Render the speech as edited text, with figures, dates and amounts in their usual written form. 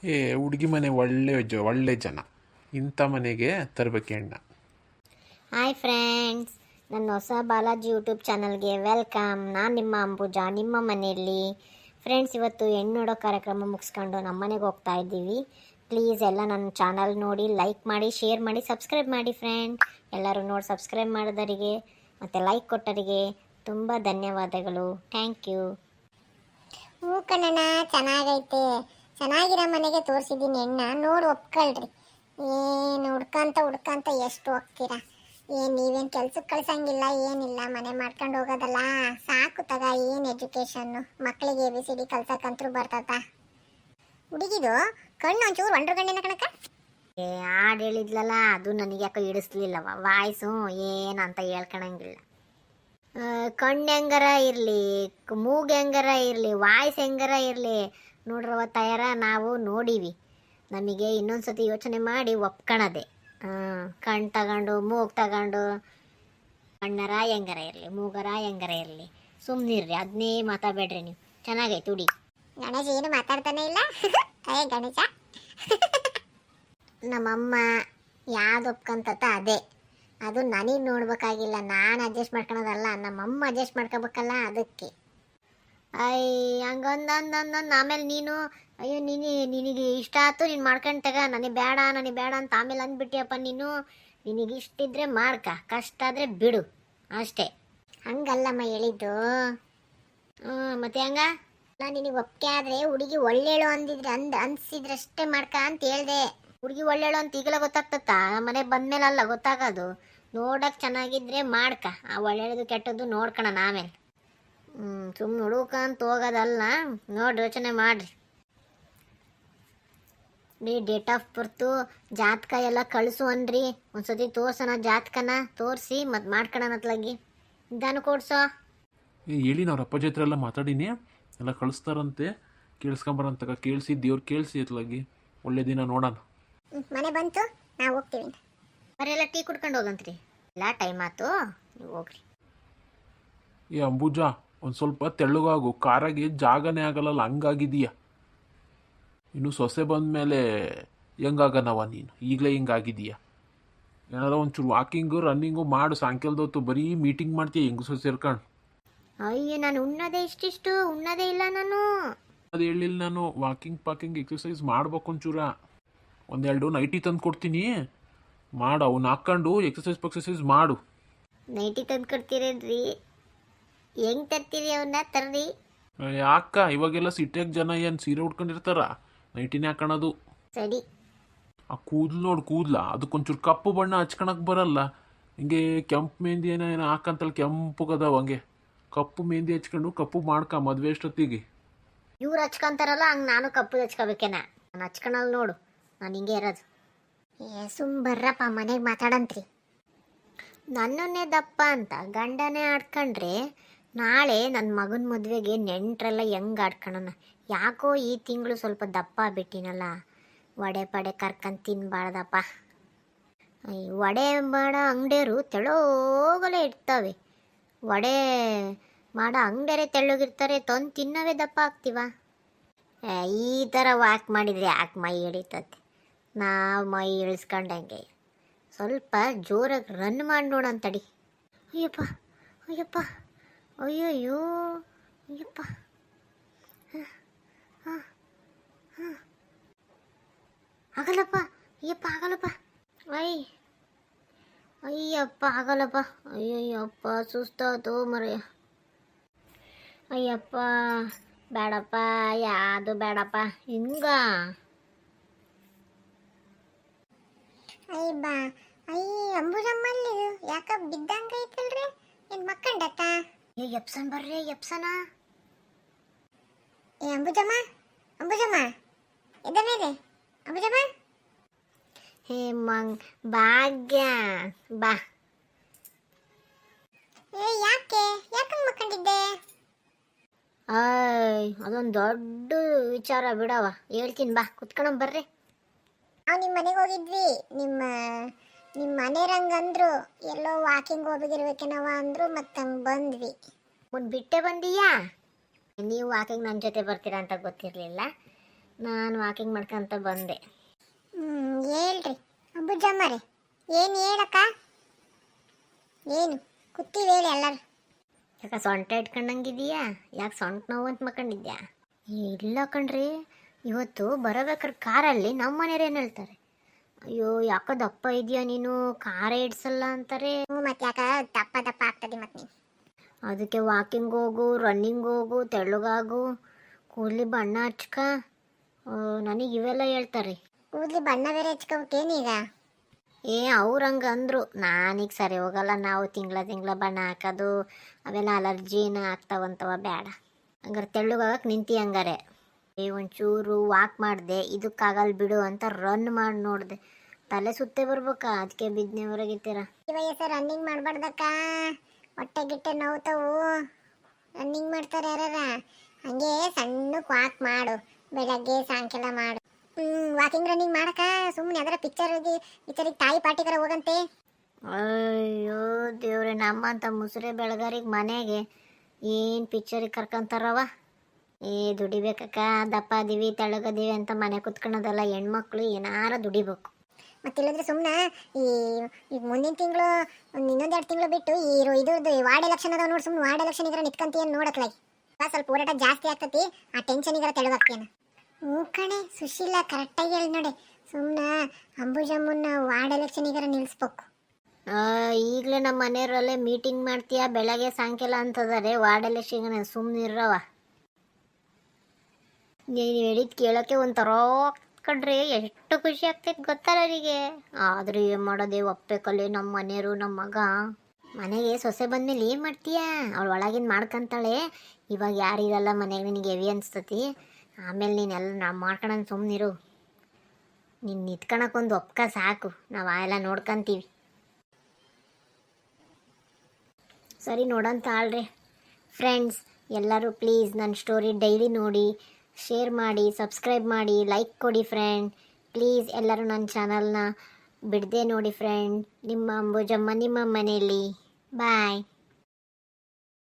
ಹುಡುಗಿ ಮನೆ ಒಳ್ಳೆ ಜನ, ಇಂಥ ಮನೆಗೆ ತರಬೇಕು ಹೆಣ್ಣ. ಹಾಯ್ ಫ್ರೆಂಡ್ಸ್, ನನ್ನ ಹೊಸ ಬಾಲಾಜಿ ಯೂಟ್ಯೂಬ್ ಚಾನಲ್ಗೆ ವೆಲ್ಕಮ್. ನಾನು ನಿಮ್ಮ ಅಂಬುಜಾ, ನಿಮ್ಮ ಮನೆಯಲ್ಲಿ. ಫ್ರೆಂಡ್ಸ್, ಇವತ್ತು ಹೆಣ್ಣು ನೋಡೋ ಕಾರ್ಯಕ್ರಮ ಮುಗಿಸ್ಕೊಂಡು ನಮ್ಮ ಮನೆಗೆ ಹೋಗ್ತಾ ಇದ್ದೀವಿ. ಪ್ಲೀಸ್ ಎಲ್ಲ ನನ್ನ ಚಾನಲ್ ನೋಡಿ, ಲೈಕ್ ಮಾಡಿ, ಶೇರ್ ಮಾಡಿ, ಸಬ್ಸ್ಕ್ರೈಬ್ ಮಾಡಿ ಫ್ರೆಂಡ್. ಎಲ್ಲರೂ ನೋಡಿ ಸಬ್ಸ್ಕ್ರೈಬ್ ಮಾಡೋದರಿಗೆ ಮತ್ತು ಲೈಕ್ ಕೊಟ್ಟರಿಗೆ ತುಂಬ ಧನ್ಯವಾದಗಳು. Thank you. ಹ್ಞೂ ಕಣ್ಣಣ್ಣ, ಚೆನ್ನಾಗೈತೆ. ಚೆನ್ನಾಗಿರೋ ಮನೆಗೆ ತೋರಿಸಿದ್ದೀನಿ ಹೆಣ್ಣ, ನೋಡಿ ಒಪ್ಕೊಳ್ರಿ. ಏನು ಹುಡ್ಕಂತ ಎಷ್ಟು ಹೋಗ್ತೀರಾ? ಏನು ನೀವೇನು ಕೆಲ್ಸಕ್ಕೆ ಕಳ್ಸಂಗಿಲ್ಲ, ಏನಿಲ್ಲ, ಮನೆ ಮಾಡ್ಕೊಂಡು ಹೋಗೋದಲ್ಲ ಸಾಕು. ತಗ ಏನು ಎಜುಕೇಷನ್ನು, ಮಕ್ಕಳಿಗೆ ABCD ಕಲ್ಸಕ್ಕಂತೂ ಬರ್ತದ. ಹುಡುಗಿದು ಕಣ್ಣು ಒಂಚೂರು ಒಂಡ್ರ ಗಂಡಿನ ಕಣಕ. ಹಾಡು ಹೇಳಿದ್ಲಲ್ಲ, ಅದು ನನಗೆ ಯಾಕೋ ಹಿಡಿಸ್ಲಿಲ್ಲವ. ವಾಯ್ಸು ಏನಂತ ಹೇಳ್ಕೊಳಂಗಿಲ್ಲ. ಕಣ್ಣು ಹೆಂಗಾರ ಇರಲಿ, ಮೂಗು ಹೆಂಗಾರ ಇರಲಿ, ವಾಯ್ಸ್ ಹೆಂಗಾರ ಇರಲಿ, ನೋಡ್ರವ ತಯಾರ ನಾವು ನೋಡೀವಿ. ನಮಗೆ ಇನ್ನೊಂದು ಸತಿ ಯೋಚನೆ ಮಾಡಿ ಒಪ್ಕೊಳದೆ. ಕಣ್ಣು ತಗೊಂಡು ಮೂಗು ತಗೊಂಡು ಕಣ್ಣರ ಹೆಂಗಾರ ಇರಲಿ, ಮೂಗರ ಹೆಂಗಾರ ಇರಲಿ, ಸುಮ್ಮನಿರ್ರಿ, ಅದನ್ನೇ ಮಾತಾಡಬೇಡ್ರಿ ನೀವು. ಚೆನ್ನಾಗೈತೆ ಹುಡಿ. ಗಣೇಶ ಏನು ಮಾತಾಡ್ತಾನೆ ಇಲ್ಲ. ಅಯ್ಯ ಗಣೇಶ. ನಮ್ಮಮ್ಮ ಯಾವ್ದು ಒಪ್ಕೊಂತ ಅದೇ. ಅದು ನನಗೆ ನೋಡ್ಬೇಕಾಗಿಲ್ಲ, ನಾನು ಅಡ್ಜಸ್ಟ್ ಮಾಡ್ಕೊಳೋದಲ್ಲ, ನಮ್ಮಮ್ಮ ಅಡ್ಜಸ್ಟ್ ಮಾಡ್ಕೋಬೇಕಲ್ಲ, ಅದಕ್ಕೆ. ಹಂಗಂದಂದಂದು ಆಮೇಲೆ ನೀನು ಅಯ್ಯೋ ನಿನಗೆ ಇಷ್ಟ ಆಯ್ತು ನೀನು ಮಾಡ್ಕೊಂಡಾಗ ನನಗೆ ಬೇಡ ಅಂತ ಆಮೇಲೆ ಅಂದ್ಬಿಟ್ಟಿಯಪ್ಪ ನೀನು. ನಿನಗೆ ಇಷ್ಟಿದ್ರೆ ಮಾಡ್ಕ, ಕಷ್ಟ ಆದರೆ ಬಿಡು ಅಷ್ಟೇ. ಹಂಗಲ್ಲಮ್ಮ ಹೇಳಿದ್ದು. ಮತ್ತೆ ಹಂಗ ನಾನು ನಿನಗೆ ಒಪ್ಪಿಗೆ ಆದರೆ ಹುಡುಗಿ ಒಳ್ಳೇಳು ಅಂದಿದ್ರೆ ಅನ್ಸಿದ್ರಷ್ಟೇ ಮಾಡ್ಕ ಅಂತ ಹೇಳ್ದೆ. ಹುಡುಗಿ ಒಳ್ಳೆಳು ಅಂತ ಈಗಲ ಗೊತ್ತಾಗ್ತತ್ತ? ಮನೆಗೆ ಬಂದ್ಮೇಲೆ ಅಲ್ಲ ಗೊತ್ತಾಗೋದು. ನೋಡಕ್ಕೆ ಚೆನ್ನಾಗಿದ್ರೆ ಮಾಡ್ಕ, ಆ ಒಳ್ಳೆಯದು ಕೆಟ್ಟದ್ದು ನೋಡ್ಕೊಳ ಆಮೇಲೆ. ಸುಮ್ಮನೆ ಹುಡುಕಂತ ಹೋಗೋದಲ್ಲ, ನೋಡಿ ಯೋಚನೆ ಮಾಡಿರಿ. ಡೇಟ್ ಆಫ್ ಬರ್ತು, ಜಾತಕ ಎಲ್ಲ ಕಳಿಸು ಅನ್ರಿ. ಒಂದ್ಸತಿ ತೋರ್ಸೋಣ, ಜಾತಕನ ತೋರಿಸಿ ಮತ್ತು ಮಾಡ್ಕೊಳತ್ಲಾಗಿ ನಿಧಾನ ಕೊಡ್ಸೋ. ಹೇಳಿ ನಾವು ಅಪ್ಪಾಜಿ ಹತ್ರ ಎಲ್ಲ ಮಾತಾಡಿನಿ, ಎಲ್ಲ ಕಳಿಸ್ತಾರಂತೆ. ಕೇಳಿಸ್ಕೊಂಬರಂತಕ ಕೇಳಿಸಿ ದೇವ್ರು ಕೇಳಿಸಿ ಎತ್ಲಾಗಿ ಒಳ್ಳೆ ದಿನ ನೋಡೋಣ. ಮನೆ ಬಂತು, ನಾವು ಹೋಗ್ತೀವಿ. ಬರೆಲ್ಲ ಟೀ ಕುಡ್ಕೊಂಡು ಹೋಗಂತ್ರಿ. ಎಲ್ಲ ಟೈಮ್ ಆಯ್ತು, ನೀವು ಹೋಗ್ರಿ. ಅಂಬುಜಾ, ಒಂದು ಸ್ವಲ್ಪ ತೆಳ್ಳಗಾಗು, ಕಾರಾಗಿ ಜಾಗನೇ ಆಗಲ್ಲ, ಹಂಗಾಗಿದೀಯ. ಇನ್ನು ಸೊಸೆ ಬಂದಮೇಲೆ ಹೆಂಗಾಗನವ ನೀನು? ಈಗಲೇ ಹಿಂಗಾಗಿದೀಯ. ಏನಾರ ಒಂಚೂರು ವಾಕಿಂಗು ರನ್ನಿಂಗು ಮಾಡು. ಸಾಯಂಕಾಲದ ಹೊತ್ತು ಬರೀ ಮೀಟಿಂಗ್ ಮಾಡ್ತೀಯ ಹೆಂಗಸು ಸೇರ್ಕೊಂಡು. ಅಯ್ಯೋ, ನಾನು ಉಣ್ಣದೇ ಇಷ್ಟಿಷ್ಟು ಉಣ್ಣದೇ ಇಲ್ಲ ನಾನು. ಅದು ಹೇಳಿಲ್ಲ ನಾನು. ವಾಕಿಂಗ್ ಎಕ್ಸಸೈಸ್ ಮಾಡ್ಬೇಕು ಒಂಚೂರ. ಒಂದೆರಡು ನೈಟಿ ತಂದು ಕೊಡ್ತೀನಿ, ಮಾಡು. ಅವ್ನು ಹಾಕ್ಕೊಂಡು ಎಕ್ಸಸೈಸ್ ಮಾಡು. ನೈಟಿ ತಂದು ಕೊಡ್ತೀರೇನ್ರಿ? ಹೆಂಗೆ ತರ್ತೀರಿ ಅವನ್ನ? ತರ್ರಿ. ಯಾಕ ಇವಾಗೆಲ್ಲ ಸಿಟಿಯಾಗ ಜನ ಏನು ಸೀರೆ ಉಟ್ಕೊಂಡಿರ್ತಾರ? ನೈಟಿನೇ ಹಾಕೋಣದು. ಸರಿ. ಆ ಕೂದಲು ನೋಡು, ಕೂದಲ ಅದಕ್ಕೊಂಚೂರು ಕಪ್ಪು ಬಣ್ಣ ಹಚ್ಕೊಳಕ್ ಬರಲ್ಲ. ಹಿಂಗೆ ಕೆಂಪು ಮೆಹಂದಿ ಏನೋ ಹಾಕಂತಲ್ಲ, ಕೆಂಪುಗದಾವ, ಹಂಗೆ ಕಪ್ಪು ಮೆಹಂದಿ ಹಚ್ಕೊಂಡು ಕಪ್ಪು ಮಾಡ್ಕ ಮದುವೆ ಅಷ್ಟೊತ್ತಿಗೆ. ಇವ್ರು ಹಚ್ಕೊಂತಾರಲ್ಲ, ಹಂಗೆ ನಾನು ಕಪ್ಪು ಹಚ್ಕೋಬೇಕೇನ? ನಾನು ಹಚ್ಕೊಳಲ್ಲ ನೋಡು, ನಾನು ಹಿಂಗೆ ಇರೋದು. ಬರ್ರಪ್ಪ ಮನೆಗೆ ಮಾತಾಡಂತ್ರಿ. ನನ್ನನ್ನೇ ದಪ್ಪ ಅಂತ ಗಂಡನೇ ಆಡ್ಕೊಂಡ್ರೆ ನಾಳೆ ನನ್ನ ಮಗನ ಮದುವೆಗೆ ನೆಂಟ್ರೆಲ್ಲ ಹೆಂಗೆ ಆಡ್ಕೊಳೋಣ? ಯಾಕೋ ಈ ತಿಂಗಳು ಸ್ವಲ್ಪ ದಪ್ಪ ಬಿಟ್ಟಿನಲ್ಲ. ವಡೆ ಪಡೆ ಕರ್ಕೊಂಡು ತಿನ್ಬಾರ್ದಪ್ಪ. ವಡೆ ಮಾಡೋ ಅಂಗಡಿಯವರು ತೆಳ್ಳೋಗಲೇ ಇರ್ತವೆ. ವಡೆ ಮಾಡೋ ಅಂಗಡಿಯರೇ ತೆಳ್ಳಗಿರ್ತಾರೆ, ತಂದು ತಿನ್ನೋವೇ ದಪ್ಪ ಆಗ್ತೀವ. ಈ ಥರ ವಾಕ್ ಮಾಡಿದರೆ ಯಾಕೆ ಮೈ ಹಿಡಿತದೆ? ನಾವು ಮೈ ಇಳಿಸ್ಕೊಂಡಂಗೆ ಸ್ವಲ್ಪ ಜೋರಾಗಿ ರನ್ ಮಾಡಿ ನೋಡಂತಡಿ. ಅಯ್ಯಪ್ಪ ಅಯ್ಯಪ್ಪ ಅಯ್ಯಯ್ಯೋ ಅಯ್ಯಪ್ಪ. ಆಗಲ್ಲಪ್ಪ, ಅಯ್ಯಪ್ಪ ಆಗಲ್ಲಪ್ಪ. ಅಯ್ಯಪ್ಪ ಆಗಲ್ಲಪ್ಪ. ಅಯ್ಯಯ್ಯಪ್ಪ ಸುಸ್ತಾತು ಮರೆಯ. ಅಯ್ಯಪ್ಪ ಬೇಡಪ್ಪ, ಯಾವುದು ಬೇಡಪ್ಪ. ಹಿಂಗ ಅಂಬುಜಮ್ಮಲ್ಲಿ ಯಾಕ ಬಿದ್ದಂಗ ಐತಲ್ರಿ? ಏನ್ ಮಕ್ಕಂಡತ್ತ? ಎಪ್ಸನ್ ಬರ್ರಿ, ಎಪ್ಸನ. ಅಂಬುಜಮ್ಮ ಎದ ಮೇಲೆ ಅಂಬುಜಮ್ಮ. ಹೇ ಮಂಗ್ ಭಾಗ್ಯ ಬಾ. ಯಾಕೆ ಮಕ್ಕಂಡಿದ್ದೆ? ಅದೊಂದು ದೊಡ್ಡ ವಿಚಾರ ಬಿಡವ, ಹೇಳ್ತೀನಿ ಬಾ, ಕುತ್ಕೊಂಡ್ ಬರ್ರಿ. ನಾವು ನಿಮ್ಮ ಮನೆಗೆ ಹೋಗಿದ್ವಿ. ನಿಮ್ಮ ಮನೆಯರಂಗ ಅಂದ್ರು, ಎಲ್ಲೋ ವಾಕಿಂಗ್ ಹೋಗಿರ್ಬೇಕೇನವ ಅಂದ್ರು, ಮತ್ತಂಗೆ ಬಂದ್ವಿ. ಬಿಟ್ಟೆ ಬಂದೀಯಾ? ನೀವು ವಾಕಿಂಗ್ ನನ್ನ ಜೊತೆ ಬರ್ತೀರಾ ಅಂತ ಗೊತ್ತಿರಲಿಲ್ಲ. ನಾನು ವಾಕಿಂಗ್ ಮಾಡ್ಕೊಂತ ಬಂದೆ. ಹೇಳ್ರಿ ಅಂಬುಜಮ್ಮರೇ, ಏನು ಹೇಳಕ್ಕ? ಏನು ಕೂತೀವಿ ಹೇಳಿ ಎಲ್ಲರೂ. ಯಾಕೆ ಸೊಂಟ ಇಟ್ಕೊಂಡಂಗಿದೀಯಾ? ಯಾಕೆ ಸೊಂಟ ನೋವು ಅಂತ ಮಕ್ಕಂಡಿದ್ಯಾ? ಇಲ್ಲ ಕಣ್ರಿ, ಇವತ್ತು ಬರಬೇಕಾದ್ರೆ ಕಾರಲ್ಲಿ ನಮ್ಮ ಮನೆಯವ್ರು ಏನು ಹೇಳ್ತಾರೆ, ಅಯ್ಯೋ ಯಾಕೋ ದಪ್ಪ ಇದೆಯಾ ನೀನು, ಕಾರೇ ಇಡ್ಸಲ್ಲ ಅಂತಾರೆ. ಮತ್ತೆ ಯಾಕ ದಪ್ಪ ದಪ್ಪ ಆಗ್ತದೆ ಮತ್ತೆ ನೀವು? ಅದಕ್ಕೆ ವಾಕಿಂಗ್ ಹೋಗು, ರನ್ನಿಂಗ್ ಹೋಗು, ತೆಳ್ಳಗಾಗು, ಕೂದಲಿ ಬಣ್ಣ ಹಚ್ಕ, ನನಗೆ ಇವೆಲ್ಲ ಹೇಳ್ತಾರೆ. ಕೂದಲಿ ಬಣ್ಣ ಬೇರೆ ಹಚ್ಕೋಬೇಕೇನೀಗ? ಅವ್ರು ಹಂಗೆ ಅಂದರು. ನಾನೀಗ ಸರಿ ಹೋಗಲ್ಲ, ನಾವು ತಿಂಗಳ ಬಣ್ಣ ಹಾಕೋದು ಅವೆಲ್ಲ ಅಲರ್ಜಿನ ಆಗ್ತಾವಂತವ, ಬೇಡ. ಹಂಗಾರೆ ತೆಳ್ಳಗಾಗಕ್ಕೆ ನಿಂತಿ ಹಂಗಾರೆ. ಒಂಚೂರು ವಾಕ್ ಮಾಡಿದೆ, ಇದಕ್ಕಾಗಲ್ಲ ಬಿಡು ಅಂತ ರನ್ ಮಾಡಿ ನೋಡಿದೆ, ತಲೆ ಸುತ್ತೇ ಬರ್ಬೇಕಾ, ಅದಕ್ಕೆ ಬಿದ್ನೆ ಹೊರಗಿತ್ತೀರ. ಈ ವಯಸ್ಸು ರನ್ನಿಂಗ್ ಮಾಡಬಾರ್ದಕ್ಕ, ಹೊಟ್ಟೆ ಗಿಟ್ಟೆ ನೋವ್ತಾವು. ರನ್ನಿಂಗ್ ಮಾಡ್ತಾರೆ ಯಾರ? ಹಂಗೆ ಸಣ್ಣಕ್ಕೆ ವಾಕ್ ಮಾಡು, ಬೆಳಗ್ಗೆ ಸಾಯಂಕಾಲ ಮಾಡು. ವಾಕಿಂಗ್ ರನ್ನಿಂಗ್ ಮಾಡಕ ಸುಮ್ಮನೆ ಅದರ ಪಿಕ್ಚರಿಗೆ ತಾಯಿ ಪಾರ್ಟಿಗರ ಹೋಗಂತೆ. ಅಯ್ಯೋ ದೇವ್ರೆ, ನಮ್ಮಂತ ಮುಸುರೆ ಬೆಳಗಾರಿಗೆ ಮನೆಗೆ ಏನು ಪಿಕ್ಚರಿಗೆ ಕರ್ಕೊಂತಾರವ. ದುಡಿಬೇಕಕ್ಕ, ದಪ್ಪ ಅದೀವಿ ತೆಳ್ಳಗದೀವಿ ಅಂತ ಮನೆ ಕುತ್ಕೊಳ್ಳೋದಲ್ಲ, ಹೆಣ್ಮಕ್ಳು ಏನಾರ ದುಡಿಬೇಕು. ಮತ್ತಿಲ್ಲದ್ರೆ ಸುಮ್ಮನೆ ಈಗ ಮುಂದಿನ ತಿಂಗಳು ಇನ್ನೊಂದೆರಡು ತಿಂಗಳು ಬಿಟ್ಟು ಇದ್ರದ್ದು ವಾರ್ಡ್ ಎಲೆಕ್ಷನ್ ಅದಾವ ನೋಡಿ, ಸುಮ್ಮನೆ ವಾರ್ಡ್ ಎಲೆಕ್ಷನ್ಗಾರ ನಿತ್ಕಂತೀಯನ್ ನೋಡಕ್ಲಾಗಿ ಸ್ವಲ್ಪ ಹೋರಾಟ ಜಾಸ್ತಿ ಆಗ್ತತಿ, ಆ ಟೆನ್ಷನಿಗಾರ ತೆಳಗಾಗ್ತೀಯನ. ಕಣೆ ಸುಶೀಲ, ಕರೆಕ್ಟಾಗಿ ಹೇಳಿ ನೋಡಿ, ಸುಮ್ಮನೆ ಅಂಬುಜಮ್ಮನ್ನ ವಾರ್ಡ್ ಎಲೆಕ್ಷನಿಗಾರ ನಿಲ್ಲಿಸ್ಬೇಕು. ಈಗಲೇ ನಮ್ಮ ಮನೆಯವರಲ್ಲೇ ಮೀಟಿಂಗ್ ಮಾಡ್ತೀಯಾ ಬೆಳಗ್ಗೆ ಸಾಯಂಕಾಲ ಅಂತದಾರೆ, ವಾರ್ಡ್ ಎಲೆಕ್ಷನ್ ಸುಮ್ಮನಿರವ. ನೀನು ಹೇಳಿದ್ ಕೇಳೋಕ್ಕೆ ಒಂಥರ ಕಣ್ರಿ, ಎಷ್ಟು ಖುಷಿ ಆಗ್ತೈತೆ ಗೊತ್ತಲ್ಲ ಅವರಿಗೆ. ಆದ್ರೆ ಏನು ಮಾಡೋದೇ, ಒಪ್ಪಬೇಕಲ್ಲಿ ನಮ್ಮ ಮನೆಯವರು, ನಮ್ಮ ಮಗ. ಮನೆಗೆ ಸೊಸೆ ಬಂದಮೇಲೆ ಏನು ಮಾಡ್ತೀಯಾ, ಅವಳು ಒಳಗಿನ ಮಾಡ್ಕೊಂತಾಳೆ. ಇವಾಗ ಯಾರಿರಲ್ಲ ಮನೆಗೆ, ನಿನಗೆ ಹೆವಿ ಅನಿಸ್ತತಿ. ಆಮೇಲೆ ನೀನೆಲ್ಲ ಮಾಡ್ಕೊಳಂಗೆ ಸುಮ್ಮನಿರು. ನೀನು ನಿತ್ಕೊಳಕ್ಕೊಂದು ಒಪ್ಕ ಸಾಕು, ನಾವು ಎಲ್ಲ ನೋಡ್ಕೊಂತೀವಿ. ಸರಿ ನೋಡಂತ ಆಳ್ರಿ ಫ್ರೆಂಡ್ಸ್, ಎಲ್ಲರೂ ಪ್ಲೀಸ್ ನನ್ನ ಸ್ಟೋರಿ ಡೈಲಿ ನೋಡಿ, ಶೇರ್ ಮಾಡಿ, ಸಬ್ಸ್ಕ್ರೈಬ್ ಮಾಡಿ, ಲೈಕ್ ಕೊಡಿ ಫ್ರೆಂಡ್. ಪ್ಲೀಸ್ ಎಲ್ಲರೂ ನನ್ನ ಚಾನಲ್ನ ಬಿಡದೆ ನೋಡಿ ಫ್ರೆಂಡ್. ನಿಮ್ಮ ಅಂಬುಜಮ್ಮ ನಿಮ್ಮ ಮನೆಯಲ್ಲಿ. ಬಾಯ್.